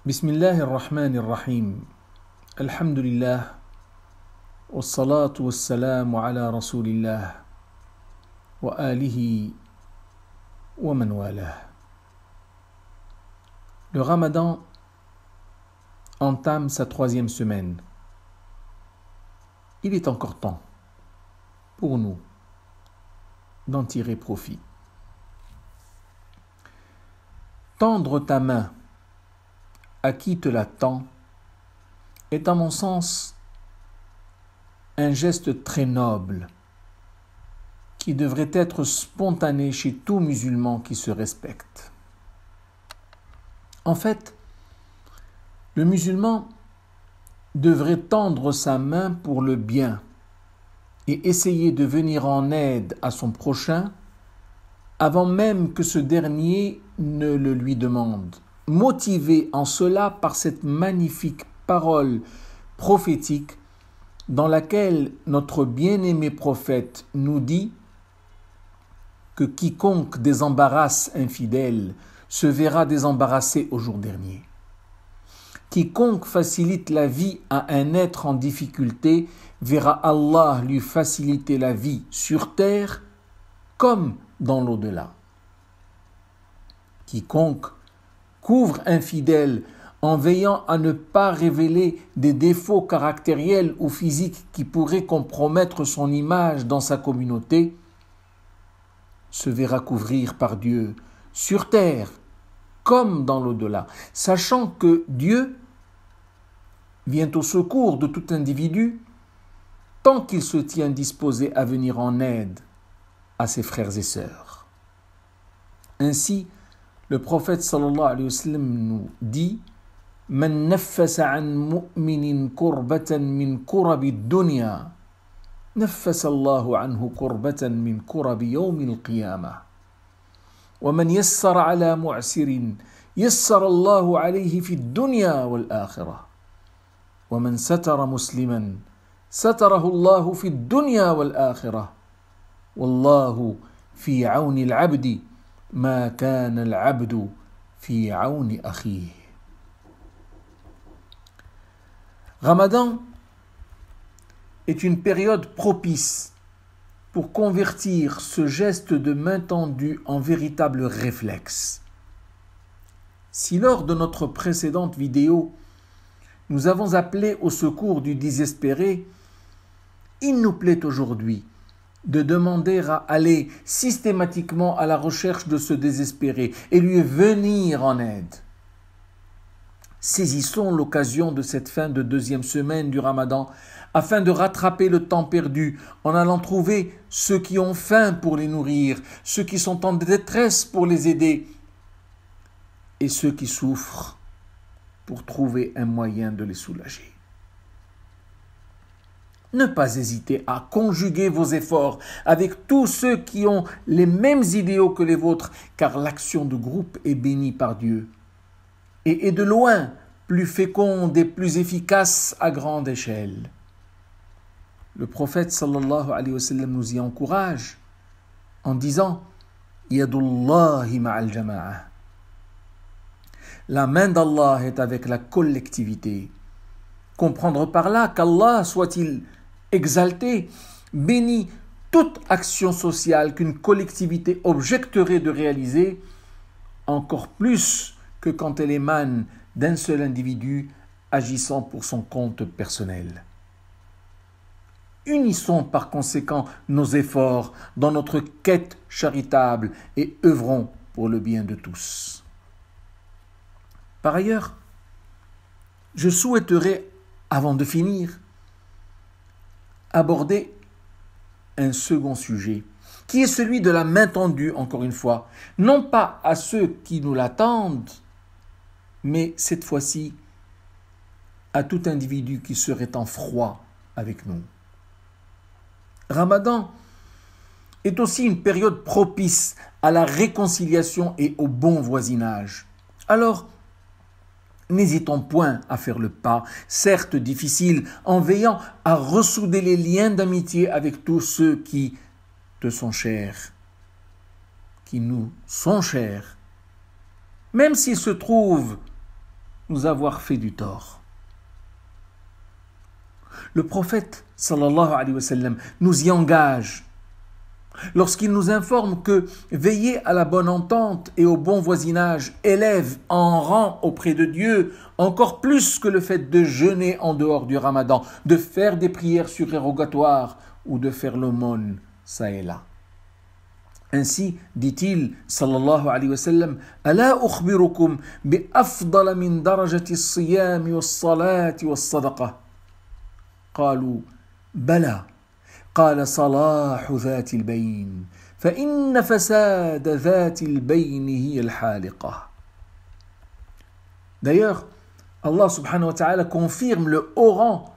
بسم الله الرحمن الرحيم الحمد لله والصلاة والسلام على رسول الله وآله ومن والاه. Le Ramadan entame sa 3e semaine. Il est encore temps pour nous d'en tirer profit. Tendre ta main à qui te la tend est à mon sens un geste très noble qui devrait être spontané chez tout musulman qui se respecte. En fait, le musulman devrait tendre sa main pour le bien et essayer de venir en aide à son prochain avant même que ce dernier ne le lui demande, motivé en cela par cette magnifique parole prophétique dans laquelle notre bien-aimé prophète nous dit que quiconque désembarrasse un fidèle se verra désembarrassé au jour dernier. Quiconque facilite la vie à un être en difficulté verra Allah lui faciliter la vie sur terre comme dans l'au-delà. Quiconque couvre un fidèle en veillant à ne pas révéler des défauts caractériels ou physiques qui pourraient compromettre son image dans sa communauté, se verra couvrir par Dieu sur terre comme dans l'au-delà, sachant que Dieu vient au secours de tout individu tant qu'il se tient disposé à venir en aide à ses frères et sœurs. Ainsi, le prophète sallallahu alayhi wa sallam nous dit: Man naffasa an mu'minin kurbatan min kurabi dunya, naffasa Allahu anhu kurbatan min kurabi yawmi al-qiyamah. Wa man yassara ala mu'sirin, yassara Allahu alayhi fi dunya wal-akhirah. Wa man satara musliman, satarahu Allahu fi dunya wal-akhirah. Wallahu fi awni al-abdi ما كان العبد في عون أخيه. Ramadan est une période propice pour convertir ce geste de main tendue en véritable réflexe. Si lors de notre précédente vidéo, nous avons appelé au secours du désespéré, il nous plaît aujourd'hui de demander à aller systématiquement à la recherche de ce désespéré et lui venir en aide. Saisissons l'occasion de cette fin de 2e semaine du Ramadan afin de rattraper le temps perdu en allant trouver ceux qui ont faim pour les nourrir, ceux qui sont en détresse pour les aider et ceux qui souffrent pour trouver un moyen de les soulager. Ne pas hésiter à conjuguer vos efforts avec tous ceux qui ont les mêmes idéaux que les vôtres, car l'action de groupe est bénie par Dieu et est de loin plus féconde et plus efficace à grande échelle. Le prophète sallallahu alayhi wa sallam nous y encourage en disant « Yadullahi ma'al jama'a » La main d'Allah est avec la collectivité. Comprendre par là qu'Allah, soit-il exalté, bénit toute action sociale qu'une collectivité objecterait de réaliser, encore plus que quand elle émane d'un seul individu agissant pour son compte personnel. Unissons par conséquent nos efforts dans notre quête charitable et œuvrons pour le bien de tous. Par ailleurs, je souhaiterais, avant de finir, aborder un second sujet, qui est celui de la main tendue, encore une fois, non pas à ceux qui nous l'attendent, mais cette fois-ci à tout individu qui serait en froid avec nous. Ramadan est aussi une période propice à la réconciliation et au bon voisinage. Alors, n'hésitons point à faire le pas, certes difficile, en veillant à ressouder les liens d'amitié avec tous ceux qui te sont chers, qui nous sont chers, même s'ils se trouvent nous avoir fait du tort. Le prophète sallallahu alayhi wa sallam nous y engage lorsqu'il nous informe que veiller à la bonne entente et au bon voisinage élève en rang auprès de Dieu encore plus que le fait de jeûner en dehors du Ramadan, de faire des prières surérogatoires ou de faire l'aumône ça et là. Ainsi dit-il sallallahu alayhi wa sallam: Ala ukhbirukum bi afdala min darajati as-siyam was-salati was-sadaqah. قالوا بلى قال صلاح ذات البين فإن فساد ذات البين هي الحالقة. D'ailleurs, Allah subhanahu wa ta'ala confirme le haut rang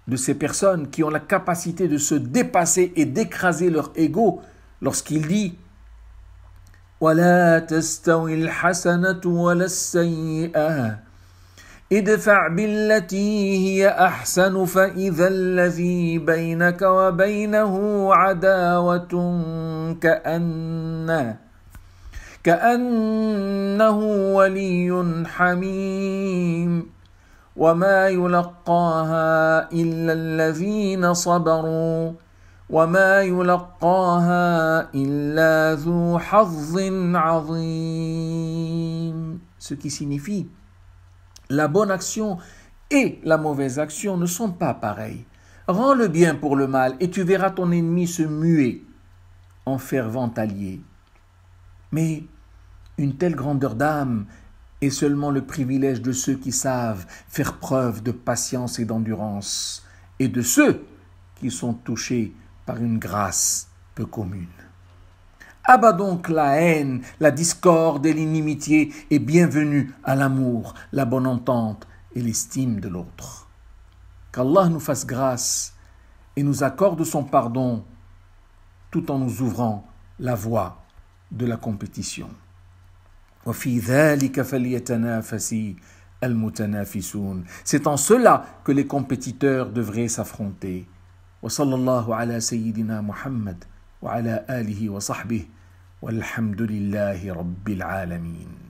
de ces personnes qui ont la capacité de se dépasser et d'écraser leur ego lorsqu'il dit وَلَا تَسْتَوِي الْحَسَنَةُ وَلَا السَّيِّئَةُ ادفع بالتي هي أحسن فإذا الذي بينك وبينه عداوة كأنه ولي حميم وما يلقاها إلا الذين صبروا وما يلقاها إلا ذو حظ عظيم. Ce qui signifie: la bonne action et la mauvaise action ne sont pas pareilles. Rends le bien pour le mal et tu verras ton ennemi se muer en fervent allié. Mais une telle grandeur d'âme est seulement le privilège de ceux qui savent faire preuve de patience et d'endurance, et de ceux qui sont touchés par une grâce peu commune. Abat donc la haine, la discorde et l'inimitié et bienvenue à l'amour, la bonne entente et l'estime de l'autre. Qu'Allah nous fasse grâce et nous accorde son pardon tout en nous ouvrant la voie de la compétition. وَفِي ذَلِكَ فَلْيَتَنَافَسِ الْمُتَنَافِسُونَ. C'est en cela que les compétiteurs devraient s'affronter. وصلى الله على سيدنا محمد وعلى آله وصحبه والحمد لله رب العالمين.